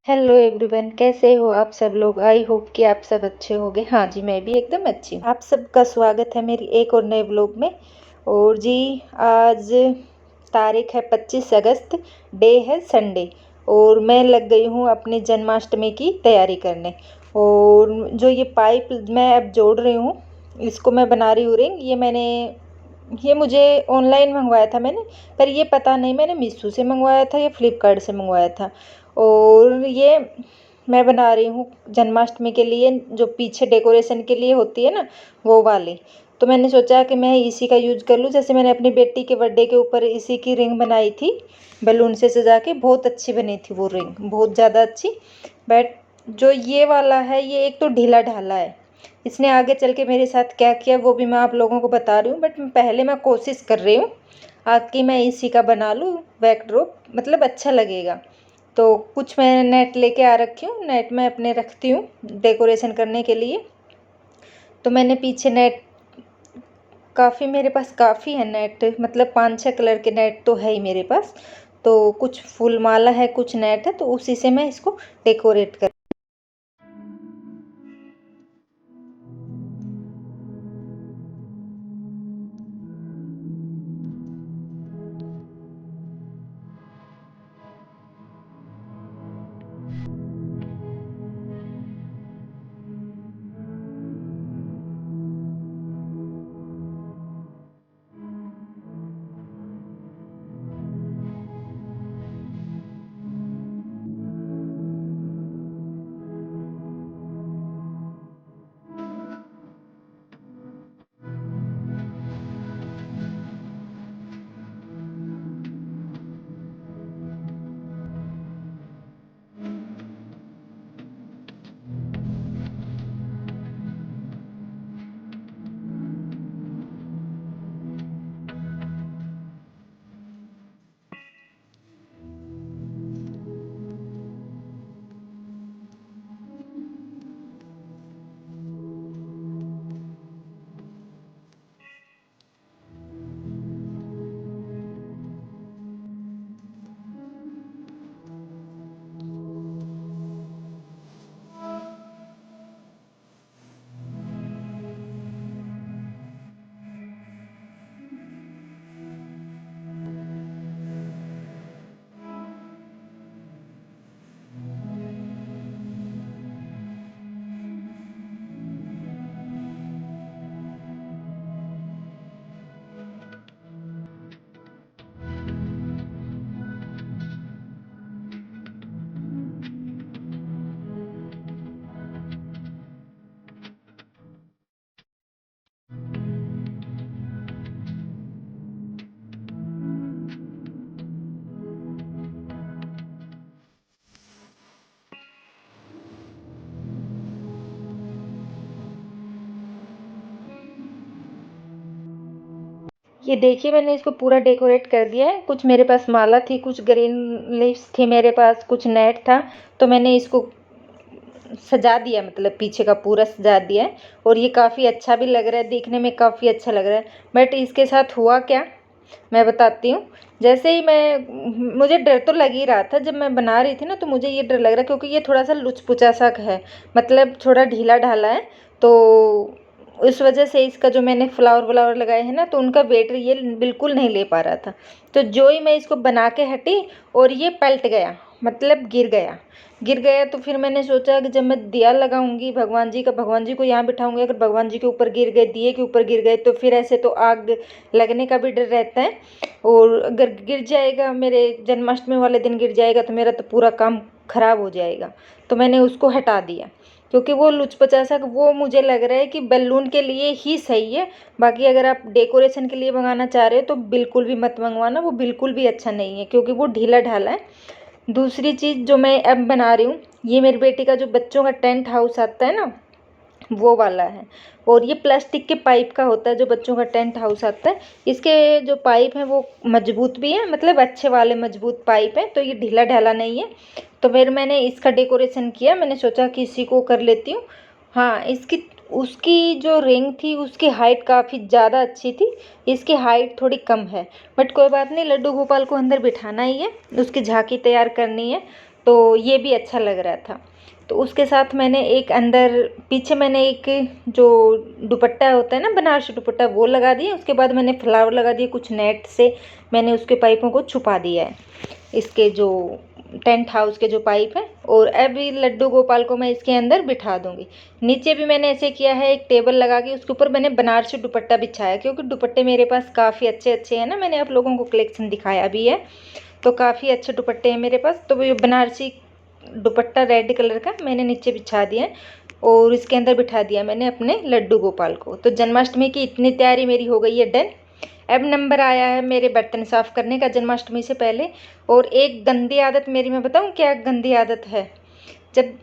Hello everyone, कैसे हो आप सब लोग। आई होप कि आप सब अच्छे होंगे। हाँ जी, मैं भी एकदम अच्छी हूँ। आप सबका स्वागत है मेरी एक और नए ब्लॉग में। और जी, आज तारीख है 25 अगस्त, डे है संडे। और मैं लग गई हूँ अपनी जन्माष्टमी की तैयारी करने। और जो ये पाइप मैं अब जोड़ रही हूँ, इसको मैं बना रही हूँ रिंग। ये मुझे ऑनलाइन मंगवाया था मैंने, पर ये पता नहीं मैंने मीशो से मंगवाया था या फ्लिपकार्ट से मंगवाया था। और ये मैं बना रही हूँ जन्माष्टमी के लिए, जो पीछे डेकोरेशन के लिए होती है ना, वो वाली। तो मैंने सोचा कि मैं इसी का यूज कर लूँ। जैसे मैंने अपनी बेटी के बर्थडे के ऊपर इसी की रिंग बनाई थी, बैलून से सजा के। बहुत अच्छी बनी थी वो रिंग, बहुत ज़्यादा अच्छी। बट जो ये वाला है, ये एक तो ढीला ढाला है। इसने आगे चल के मेरे साथ क्या किया वो भी मैं आप लोगों को बता रही हूँ। बट पहले मैं कोशिश कर रही हूँ कि मैं इसी का बना लूँ बैकड्रॉप, मतलब अच्छा लगेगा। तो कुछ मैं नेट लेके आ रखी हूँ, नेट में अपने रखती हूँ डेकोरेशन करने के लिए। तो मैंने पीछे नेट काफ़ी, मेरे पास काफ़ी है नेट, मतलब 5-6 कलर के नेट तो है ही मेरे पास। तो कुछ फूल माला है, कुछ नेट है, तो उसी से मैं इसको डेकोरेट कर। ये देखिए, मैंने इसको पूरा डेकोरेट कर दिया है। कुछ मेरे पास माला थी, कुछ ग्रीन लीव्स थी मेरे पास, कुछ नेट था। तो मैंने इसको सजा दिया, मतलब पीछे का पूरा सजा दिया है। और ये काफ़ी अच्छा भी लग रहा है, देखने में काफ़ी अच्छा लग रहा है। बट इसके साथ हुआ क्या, मैं बताती हूँ। जैसे ही मुझे डर तो लग ही रहा था जब मैं बना रही थी ना, तो मुझे ये डर लग रहा है क्योंकि ये थोड़ा सा लुच-पुचा सा है, मतलब थोड़ा ढीला-ढाला है। तो उस वजह से इसका जो मैंने फ्लावर-व्लावर लगाए हैं ना, तो उनका वेट ये बिल्कुल नहीं ले पा रहा था। तो जो ही मैं इसको बना के हटी और ये पलट गया, मतलब गिर गया। गिर गया तो फिर मैंने सोचा कि जब मैं दिया लगाऊंगी भगवान जी का, भगवान जी को यहाँ बिठाऊंगी, अगर भगवान जी के ऊपर गिर गए, दिए के ऊपर गिर गए, तो फिर ऐसे तो आग लगने का भी डर रहता है। और अगर गिर जाएगा, मेरे जन्माष्टमी वाले दिन गिर जाएगा, तो मेरा तो पूरा काम खराब हो जाएगा। तो मैंने उसको हटा दिया, क्योंकि वो लुच-पचासा, वो मुझे लग रहा है कि बैलून के लिए ही सही है। बाकी अगर आप डेकोरेशन के लिए मंगाना चाह रहे हो तो बिल्कुल भी मत मंगवाना, वो बिल्कुल भी अच्छा नहीं है, क्योंकि वो ढीला ढाला है। दूसरी चीज़ जो मैं अब बना रही हूँ, ये मेरी बेटी का जो बच्चों का टेंट हाउस आता है ना, वो वाला है। और ये प्लास्टिक के पाइप का होता है, जो बच्चों का टेंट हाउस आता है। इसके जो पाइप हैं वो मजबूत भी हैं, मतलब अच्छे वाले मजबूत पाइप हैं, तो ये ढीला ढाला नहीं है। तो फिर मैंने इसका डेकोरेशन किया, मैंने सोचा कि इसी को कर लेती हूँ। हाँ, इसकी उसकी जो रिंग थी उसकी हाइट काफ़ी ज़्यादा अच्छी थी, इसकी हाइट थोड़ी कम है। बट कोई बात नहीं, लड्डू गोपाल को अंदर बिठाना ही है, उसकी झांकी तैयार करनी है। तो ये भी अच्छा लग रहा था। तो उसके साथ मैंने एक अंदर पीछे मैंने एक जो दुपट्टा होता है ना बनारसी दुपट्टा, वो लगा दिया। उसके बाद मैंने फ्लावर लगा दिए, कुछ नेट से मैंने उसके पाइपों को छुपा दिया है, इसके जो टेंट हाउस के जो पाइप है। और अभी लड्डू गोपाल को मैं इसके अंदर बिठा दूंगी। नीचे भी मैंने ऐसे किया है, एक टेबल लगा के उसके ऊपर मैंने बनारसी दुपट्टा बिछाया, क्योंकि दुपट्टे मेरे पास काफ़ी अच्छे अच्छे हैं ना, मैंने आप लोगों को कलेक्शन दिखाया भी है, तो काफ़ी अच्छे दुपट्टे हैं मेरे पास। तो वो बनारसी दुपट्टा रेड कलर का मैंने नीचे बिछा दिया है और इसके अंदर बिठा दिया मैंने अपने लड्डू गोपाल को। तो जन्माष्टमी की इतनी तैयारी मेरी हो गई है डन। अब नंबर आया है मेरे बर्तन साफ़ करने का जन्माष्टमी से पहले। और एक गंदी आदत मेरी, मैं बताऊँ क्या गंदी आदत है? जब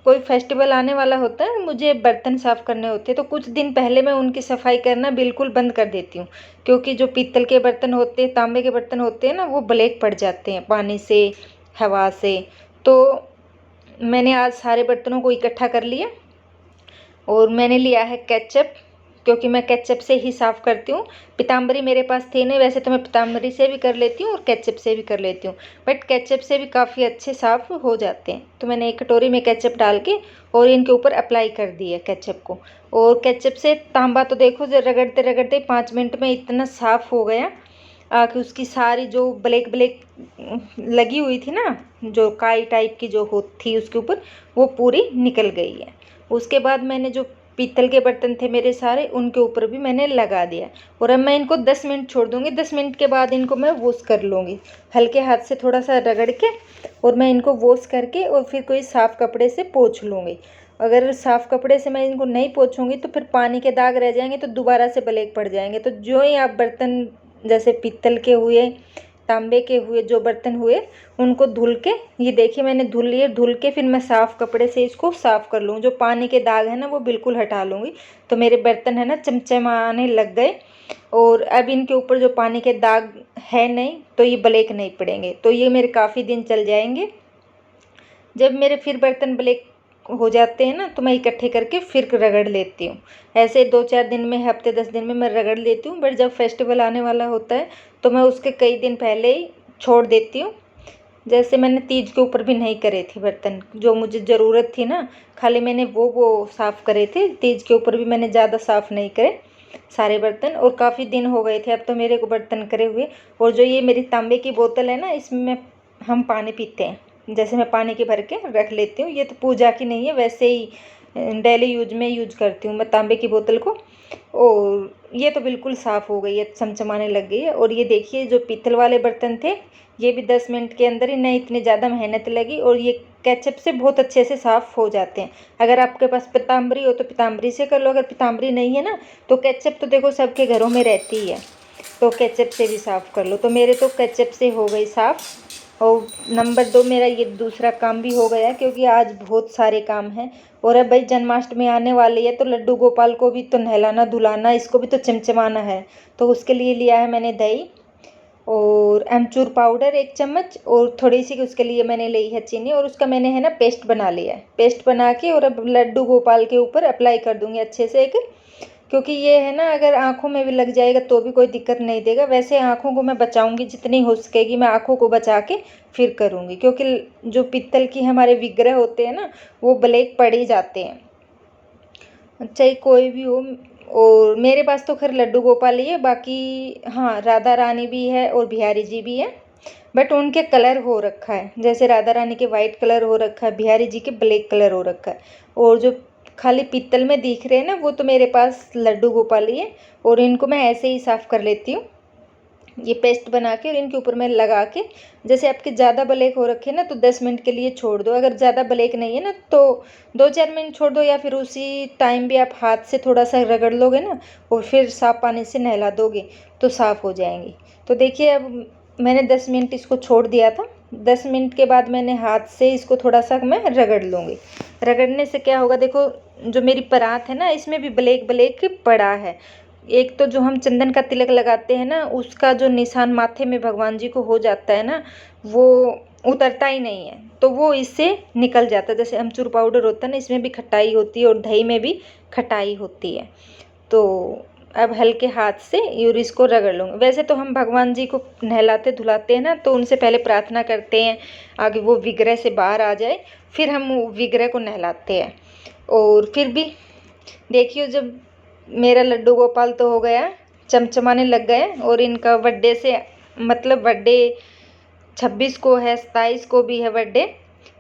कोई फेस्टिवल आने वाला होता है, मुझे बर्तन साफ़ करने होते हैं, तो कुछ दिन पहले मैं उनकी सफाई करना बिल्कुल बंद कर देती हूँ, क्योंकि जो पीतल के बर्तन होते हैं, तांबे के बर्तन होते हैं ना, वो ब्लैक पड़ जाते हैं पानी से, हवा से। तो मैंने आज सारे बर्तनों को इकट्ठा कर लिया और मैंने लिया है केचप, क्योंकि मैं केचप से ही साफ़ करती हूँ। पीताम्बरी मेरे पास थी नहीं, वैसे तो मैं पीताम्बरी से भी कर लेती हूँ और केचप से भी कर लेती हूँ, बट केचप से भी काफ़ी अच्छे साफ़ हो जाते हैं। तो मैंने एक कटोरी में केचप डाल के और इनके ऊपर अप्लाई कर दिया केचप को। और केचप से तांबा तो देखो जो रगड़ते रगड़ते 5 मिनट में इतना साफ़ हो गया कि उसकी सारी जो ब्लैक ब्लैक लगी हुई थी ना, जो काई टाइप की जो हो थी उसके ऊपर, वो पूरी निकल गई है। उसके बाद मैंने जो पीतल के बर्तन थे मेरे सारे, उनके ऊपर भी मैंने लगा दिया। और अब मैं इनको 10 मिनट छोड़ दूँगी। 10 मिनट के बाद इनको मैं वॉश कर लूँगी, हल्के हाथ से थोड़ा सा रगड़ के, और मैं इनको वॉश करके और फिर कोई साफ़ कपड़े से पोंछ लूँगी। अगर साफ़ कपड़े से मैं इनको नहीं पोंछूँगी तो फिर पानी के दाग रह जाएंगे, तो दोबारा से ब्लैक पड़ जाएंगे। तो जो ही आप बर्तन जैसे पीतल के हुए, तांबे के हुए, जो बर्तन हुए, उनको धुल के, ये देखिए मैंने धुल लिए, धुल के फिर मैं साफ़ कपड़े से इसको साफ़ कर लूँ। जो पानी के दाग है ना वो बिल्कुल हटा लूँगी। तो मेरे बर्तन है ना चमचमाने लग गए। और अब इनके ऊपर जो पानी के दाग है नहीं, तो ये ब्लैक नहीं पड़ेंगे, तो ये मेरे काफ़ी दिन चल जाएंगे। जब मेरे फिर बर्तन ब्लैक हो जाते हैं ना, तो मैं इकट्ठे करके फिर रगड़ लेती हूँ। ऐसे 2-4 दिन में, हफ्ते 10 दिन में मैं रगड़ लेती हूँ। बट जब फेस्टिवल आने वाला होता है तो मैं उसके कई दिन पहले ही छोड़ देती हूँ। जैसे मैंने तीज के ऊपर भी नहीं करे थे बर्तन, जो मुझे ज़रूरत थी ना, खाली मैंने वो साफ़ करे थे। तीज के ऊपर भी मैंने ज़्यादा साफ़ नहीं करे सारे बर्तन, और काफ़ी दिन हो गए थे अब तो मेरे को बर्तन करे हुए। और जो ये मेरी तांबे की बोतल है ना, इसमें हम पानी पीते हैं, जैसे मैं पानी के भर के रख लेती हूँ। ये तो पूजा की नहीं है, वैसे ही डेली यूज में यूज करती हूँ मैं तांबे की बोतल को। और ये तो बिल्कुल साफ़ हो गई है, चमचमाने लग गई है। और ये देखिए जो पीतल वाले बर्तन थे, ये भी 10 मिनट के अंदर ही, नहीं इतनी ज़्यादा मेहनत लगी, और ये केचप से बहुत अच्छे से साफ़ हो जाते हैं। अगर आपके पास पीताम्बरी हो तो पीताम्बरी से कर लो, अगर पीताम्बरी नहीं है ना, तो केचप तो देखो सबके घरों में रहती ही है, तो केचप से भी साफ़ कर लो। तो मेरे तो केचप से हो गई साफ़। और नंबर 2 मेरा ये दूसरा काम भी हो गया, क्योंकि आज बहुत सारे काम हैं। और अब भाई जन्माष्टमी आने वाली है, तो लड्डू गोपाल को भी तो नहलाना धुलाना, इसको भी तो चमचमाना है। तो उसके लिए लिया है मैंने दही और अमचूर पाउडर 1 चम्मच, और थोड़ी सी उसके लिए मैंने ली है चीनी, और उसका मैंने है ना पेस्ट बना लिया है। पेस्ट बना के और अब लड्डू गोपाल के ऊपर अप्लाई कर दूंगी अच्छे से एक, क्योंकि ये है ना अगर आँखों में भी लग जाएगा तो भी कोई दिक्कत नहीं देगा। वैसे आँखों को मैं बचाऊंगी, जितनी हो सकेगी मैं आँखों को बचा के फिर करूँगी, क्योंकि जो पीतल की हमारे विग्रह होते हैं ना, वो ब्लैक पड़ ही जाते हैं, चाहे कोई भी हो। और मेरे पास तो खैर लड्डू गोपाल ही है, बाकी हाँ राधा रानी भी है और बिहारी जी भी है, बट उनके कलर हो रखा है। जैसे राधा रानी के वाइट कलर हो रखा है, बिहारी जी के ब्लैक कलर हो रखा है। और जो खाली पीतल में दिख रहे हैं ना, वो तो मेरे पास लड्डू गोपाल ही है। और इनको मैं ऐसे ही साफ़ कर लेती हूँ, ये पेस्ट बना के, और इनके ऊपर मैं लगा के, जैसे आपके ज़्यादा ब्लैक हो रखे हैं ना, तो 10 मिनट के लिए छोड़ दो। अगर ज़्यादा ब्लैक नहीं है ना, तो 2-4 मिनट छोड़ दो, या फिर उसी टाइम भी आप हाथ से थोड़ा सा रगड़ लोगे ना, और फिर साफ पानी से नहला दोगे तो साफ़ हो जाएंगी। तो देखिए अब मैंने 10 मिनट इसको छोड़ दिया था। 10 मिनट के बाद मैंने हाथ से इसको थोड़ा सा मैं रगड़ लूँगी। रगड़ने से क्या होगा, देखो जो मेरी परात है ना, इसमें भी ब्लैक ब्लैक पड़ा है। एक तो जो हम चंदन का तिलक लगाते हैं ना, उसका जो निशान माथे में भगवान जी को हो जाता है ना, वो उतरता ही नहीं है, तो वो इससे निकल जाता है। जैसे अमचूर पाउडर होता है ना, इसमें भी खटाई होती है और दही में भी खटाई होती है। तो अब हल्के हाथ से और इसको रगड़ लूँगी। वैसे तो हम भगवान जी को नहलाते धुलाते हैं ना, तो उनसे पहले प्रार्थना करते हैं आगे वो विग्रह से बाहर आ जाए, फिर हम वो विग्रह को नहलाते हैं। और फिर भी देखिए, जब मेरा लड्डू गोपाल तो हो गया, चमचमाने लग गए। और इनका बर्थडे से मतलब बर्थडे 26 को है, 27 को भी है बर्थडे,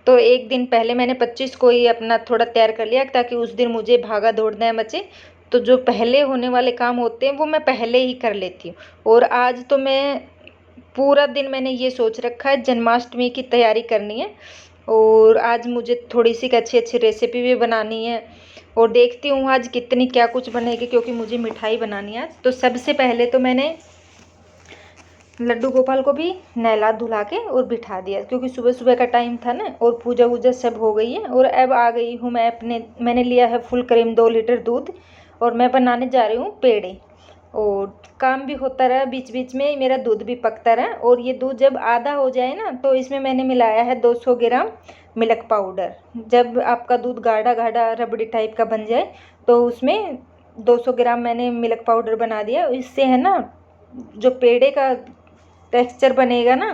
तो एक दिन पहले मैंने 25 को ही अपना थोड़ा तैयार कर लिया, ताकि उस दिन मुझे भागा दौड़ना मचे। तो जो पहले होने वाले काम होते हैं वो मैं पहले ही कर लेती हूँ। और आज तो मैं पूरा दिन मैंने ये सोच रखा है जन्माष्टमी की तैयारी करनी है। और आज मुझे थोड़ी सी अच्छी अच्छी रेसिपी भी बनानी है। और देखती हूँ आज कितनी क्या कुछ बनेगी, क्योंकि मुझे मिठाई बनानी है आज। तो सबसे पहले तो मैंने लड्डू गोपाल को भी नहला धुला के और बिठा दिया, क्योंकि सुबह सुबह का टाइम था ना, और पूजा वूजा सब हो गई है। और अब आ गई हूँ मैं मैंने लिया है फुल क्रीम 2 लीटर दूध, और मैं बनाने जा रही हूँ पेड़े। और काम भी होता रहा, बीच बीच में मेरा दूध भी पकता रहा। और ये दूध जब आधा हो जाए ना, तो इसमें मैंने मिलाया है 200 ग्राम मिल्क पाउडर। जब आपका दूध गाढ़ा गाढ़ा रबड़ी टाइप का बन जाए, तो उसमें 200 ग्राम मैंने मिल्क पाउडर बना दिया। इससे है ना, जो पेड़े का टेक्सचर बनेगा ना,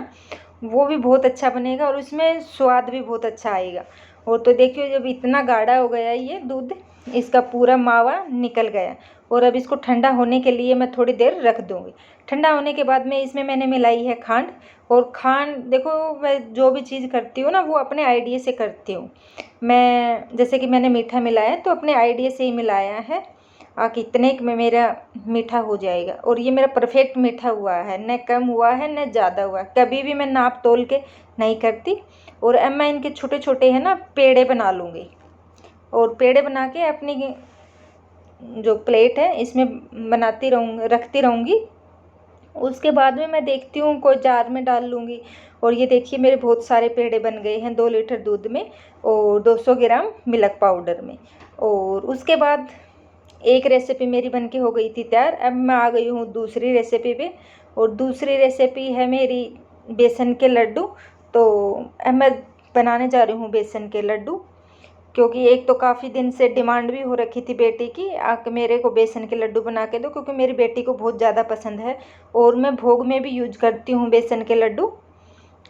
वो भी बहुत अच्छा बनेगा, और उसमें स्वाद भी बहुत अच्छा आएगा। और तो देखिए, जब इतना गाढ़ा हो गया ये दूध, इसका पूरा मावा निकल गया। और अब इसको ठंडा होने के लिए मैं थोड़ी देर रख दूँगी। ठंडा होने के बाद में इसमें मैंने मिलाई है खांड। और खांड देखो, मैं जो भी चीज़ करती हूँ ना, वो अपने आइडिया से करती हूँ। मैं जैसे कि मैंने मीठा मिलाया तो अपने आइडिया से ही मिलाया है, कितने में मेरा मीठा हो जाएगा। और ये मेरा परफेक्ट मीठा हुआ है, न कम हुआ है न ज़्यादा हुआ है। कभी भी मैं नाप तोल के नहीं करती। और अब मैं इनके छोटे छोटे है ना पेड़े बना लूँगी। और पेड़े बना के अपनी जो प्लेट है इसमें बनाती रहूँगी, रखती रहूँगी। उसके बाद में मैं देखती हूँ कोई जार में डाल लूँगी। और ये देखिए, मेरे बहुत सारे पेड़े बन गए हैं 2 लीटर दूध में और 200 ग्राम मिल्क पाउडर में। और उसके बाद एक रेसिपी मेरी बनके हो गई थी तैयार। अब मैं आ गई हूँ दूसरी रेसिपी पे। और दूसरी रेसिपी है मेरी बेसन के लड्डू। तो अब मैं बनाने जा रही हूँ बेसन के लड्डू, क्योंकि एक तो काफ़ी दिन से डिमांड भी हो रखी थी बेटी की, आके मेरे को बेसन के लड्डू बना के दो, क्योंकि मेरी बेटी को बहुत ज़्यादा पसंद है। और मैं भोग में भी यूज करती हूँ बेसन के लड्डू।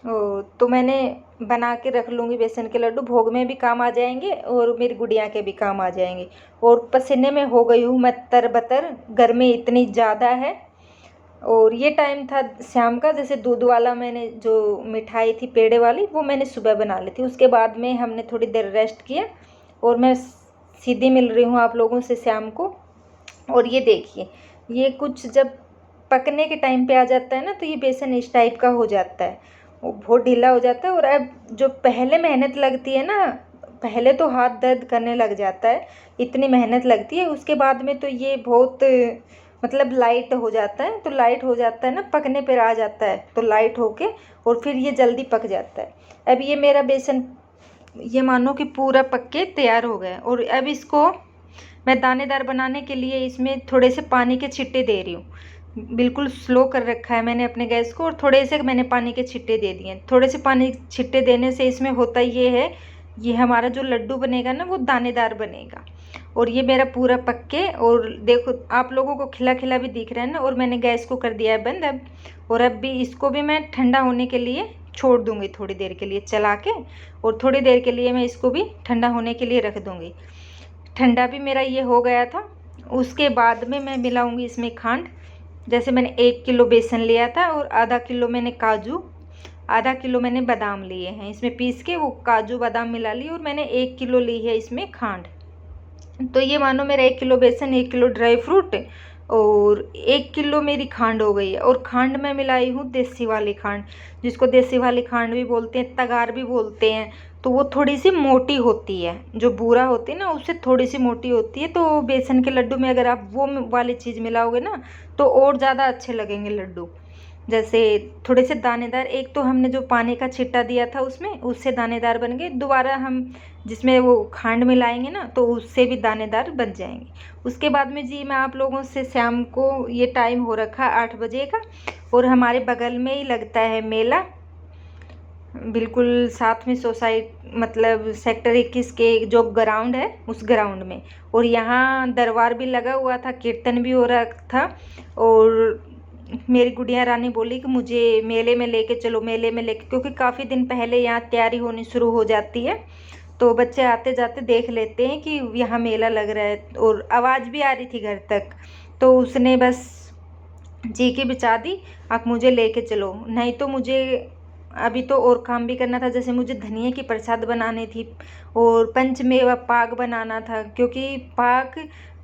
तो मैंने बना के रख लूँगी बेसन के लड्डू, भोग में भी काम आ जाएंगे और मेरी गुड़िया के भी काम आ जाएंगे। और पसीने में हो गई हूँ मैं तरबतर, गर्मी इतनी ज़्यादा है। और ये टाइम था शाम का, जैसे दूध वाला मैंने जो मिठाई थी पेड़े वाली, वो मैंने सुबह बना ली थी। उसके बाद में हमने थोड़ी देर रेस्ट किया, और मैं सीधी मिल रही हूँ आप लोगों से शाम को। और ये देखिए, ये कुछ जब पकने के टाइम पे आ जाता है ना, तो ये बेसन इस टाइप का हो जाता है, वो बहुत ढीला हो जाता है। और अब जो पहले मेहनत लगती है ना, पहले तो हाथ दर्द करने लग जाता है, इतनी मेहनत लगती है। उसके बाद में तो ये बहुत मतलब लाइट हो जाता है। तो लाइट हो जाता है ना, पकने पर आ जाता है तो लाइट होके, और फिर ये जल्दी पक जाता है। अब ये मेरा बेसन ये मानो कि पूरा पक के तैयार हो गया। और अब इसको मैं दानेदार बनाने के लिए इसमें थोड़े से पानी के छिट्टे दे रही हूँ। बिल्कुल स्लो कर रखा है मैंने अपने गैस को, और थोड़े से मैंने पानी के छिट्टे दे दिए। थोड़े से पानी छिट्टे देने से इसमें होता ये है, ये हमारा जो लड्डू बनेगा ना, वो दानेदार बनेगा। और ये मेरा पूरा पक के, और देखो आप लोगों को खिला खिला भी दिख रहा है ना। और मैंने गैस को कर दिया है बंद अब। और अब भी इसको भी मैं ठंडा होने के लिए छोड़ दूँगी, थोड़ी देर के लिए चला के। और थोड़ी देर के लिए मैं इसको भी ठंडा होने के लिए रख दूँगी। ठंडा भी मेरा ये हो गया था। उसके बाद में मैं मिलाऊँगी इसमें खांड। जैसे मैंने 1 किलो बेसन लिया था, और आधा किलो मैंने काजू, आधा किलो मैंने बादाम लिए हैं, इसमें पीस के वो काजू बादाम मिला ली। और मैंने 1 किलो ली है इसमें खांड। तो ये मानो मेरा 1 किलो बेसन, 1 किलो ड्राई फ्रूट, और 1 किलो मेरी खांड हो गई है। और खांड में मिलाई हूँ देसी वाली खांड, जिसको देसी वाली खांड भी बोलते हैं, तगार भी बोलते हैं। तो वो थोड़ी सी मोटी होती है, जो बूरा होती है ना, उससे थोड़ी सी मोटी होती है। तो बेसन के लड्डू में अगर आप वो वाली चीज़ मिलाओगे ना, तो और ज़्यादा अच्छे लगेंगे लड्डू। जैसे थोड़े से दानेदार, एक तो हमने जो पानी का छिट्टा दिया था उसमें, उससे दानेदार बन गए। दोबारा हम जिसमें वो खांड मिलाएंगे ना, तो उससे भी दानेदार बन जाएंगे। उसके बाद में जी मैं आप लोगों से शाम को, ये टाइम हो रखा 8 बजे का, और हमारे बगल में ही लगता है मेला। बिल्कुल साथ में मतलब सेक्टर 21 के जो ग्राउंड है उस ग्राउंड में। और यहाँ दरबार भी लगा हुआ था, कीर्तन भी हो रहा था। और मेरी गुड़िया रानी बोली कि मुझे मेले में लेके चलो, मेले में लेके, क्योंकि काफ़ी दिन पहले यहाँ तैयारी होनी शुरू हो जाती है, तो बच्चे आते जाते देख लेते हैं कि यहाँ मेला लग रहा है। और आवाज़ भी आ रही थी घर तक, तो उसने बस जी की बिचा दी, आप मुझे लेके चलो। नहीं तो मुझे अभी तो और काम भी करना था, जैसे मुझे धनिया की प्रसाद बनानी थी और पंचमेवा पाक बनाना था, क्योंकि पाक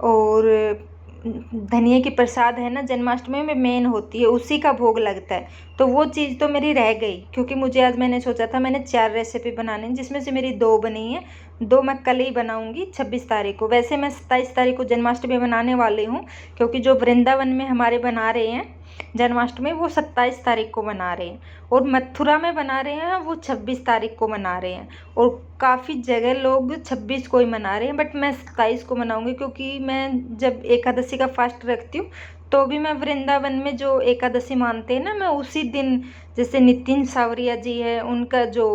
और धनिया की प्रसाद है ना जन्माष्टमी में मेन होती है, उसी का भोग लगता है। तो वो चीज़ तो मेरी रह गई, क्योंकि मुझे आज मैंने सोचा था मैंने 4 रेसिपी बनानी, जिसमें से मेरी 2 बनी है, 2 मैं कल ही बनाऊंगी 26 तारीख को। वैसे मैं 27 तारीख को जन्माष्टमी बनाने वाली हूँ, क्योंकि जो वृंदावन में हमारे बना रहे हैं जन्माष्टमी वो 27 तारीख को मना रहे हैं, और मथुरा में बना रहे हैं वो 26 तारीख को मना रहे हैं। और काफ़ी जगह लोग 26 को ही मना रहे हैं, बट मैं 27 को मनाऊंगी, क्योंकि मैं जब एकादशी का फास्ट रखती हूँ तो भी मैं वृंदावन में जो एकादशी मानते हैं ना, मैं उसी दिन, जैसे नितिन सावरिया जी है उनका जो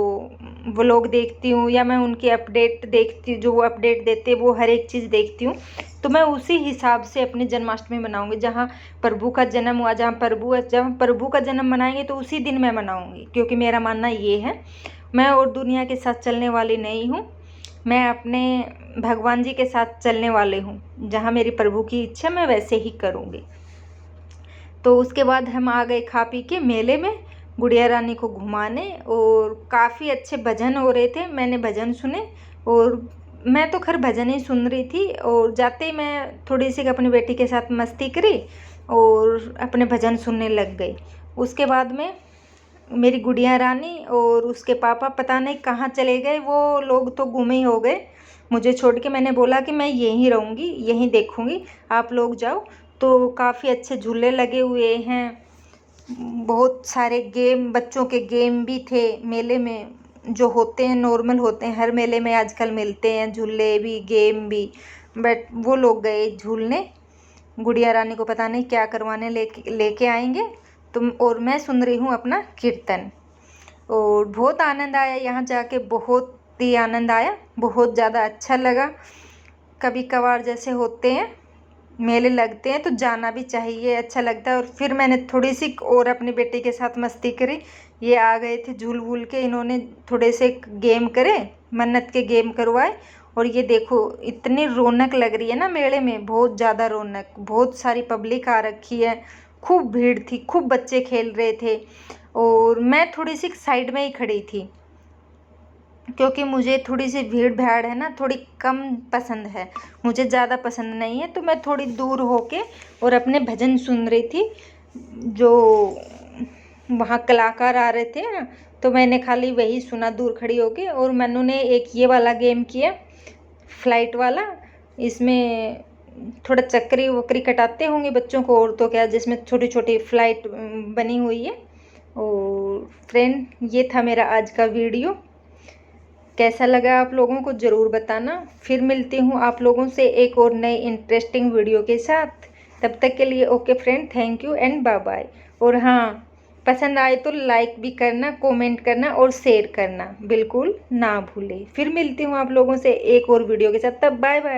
व्लॉग देखती हूँ, या मैं उनकी अपडेट देखती हूँ, जो वो अपडेट देते हैं वो हर एक चीज़ देखती हूँ। तो मैं उसी हिसाब से अपनी जन्माष्टमी मनाऊंगी, जहाँ प्रभु का जन्म हुआ, जब प्रभु का जन्म मनाएंगे तो उसी दिन मैं मनाऊंगी, क्योंकि मेरा मानना ये है, मैं और दुनिया के साथ चलने वाली नहीं हूँ, मैं अपने भगवान जी के साथ चलने वाले हूँ। जहाँ मेरी प्रभु की इच्छा मैं वैसे ही करूँगी। तो उसके बाद हम आ गए खा पी के मेले में गुड़िया रानी को घुमाने, और काफ़ी अच्छे भजन हो रहे थे, मैंने भजन सुने। और मैं तो खैर भजन ही सुन रही थी, और जाते ही मैं थोड़ी सी अपनी बेटी के साथ मस्ती करी और अपने भजन सुनने लग गई। उसके बाद में मेरी गुड़िया रानी और उसके पापा पता नहीं कहाँ चले गए, वो लोग तो गुम ही हो गए मुझे छोड़ के। मैंने बोला कि मैं यहीं रहूँगी, यहीं देखूँगी, आप लोग जाओ। तो काफ़ी अच्छे झूले लगे हुए हैं, बहुत सारे गेम, बच्चों के गेम भी थे मेले में, जो होते हैं नॉर्मल होते हैं, हर मेले में आजकल मिलते हैं, झूले भी गेम भी। बट वो लोग गए झूलने, गुड़िया रानी को पता नहीं क्या करवाने लेके आएंगे। तुम और मैं सुन रही हूँ अपना कीर्तन, और बहुत आनंद आया यहाँ जाके, बहुत ही आनंद आया, बहुत ज़्यादा अच्छा लगा। कभी कभार जैसे होते हैं मेले लगते हैं तो जाना भी चाहिए, अच्छा लगता है। और फिर मैंने थोड़ी सी और अपनी बेटी के साथ मस्ती करी, ये आ गए थे झूल वूल के, इन्होंने थोड़े से गेम करे, मन्नत के गेम करवाए। और ये देखो इतनी रौनक लग रही है ना मेले में, बहुत ज़्यादा रौनक, बहुत सारी पब्लिक आ रखी है, खूब भीड़ थी, खूब बच्चे खेल रहे थे। और मैं थोड़ी सी साइड में ही खड़ी थी, क्योंकि मुझे थोड़ी सी भीड़ भाड़ है ना, थोड़ी कम पसंद है, मुझे ज़्यादा पसंद नहीं है। तो मैं थोड़ी दूर होके और अपने भजन सुन रही थी, जो वहाँ कलाकार आ रहे थे ना, तो मैंने खाली वही सुना दूर खड़ी होके। और मनु ने एक ये वाला गेम किया, फ्लाइट वाला, इसमें थोड़ा चक्री वक्री कटाते होंगे बच्चों को, और तो क्या, जिसमें छोटी छोटी फ्लाइट बनी हुई है। और फ्रेंड, ये था मेरा आज का वीडियो, कैसा लगा आप लोगों को ज़रूर बताना। फिर मिलती हूँ आप लोगों से एक और नए इंटरेस्टिंग वीडियो के साथ। तब तक के लिए okay friend, thank you and bye bye. और हाँ, पसंद आए तो लाइक भी करना, कमेंट करना और शेयर करना बिल्कुल ना भूले। फिर मिलती हूँ आप लोगों से एक और वीडियो के साथ, तब बाय बाय।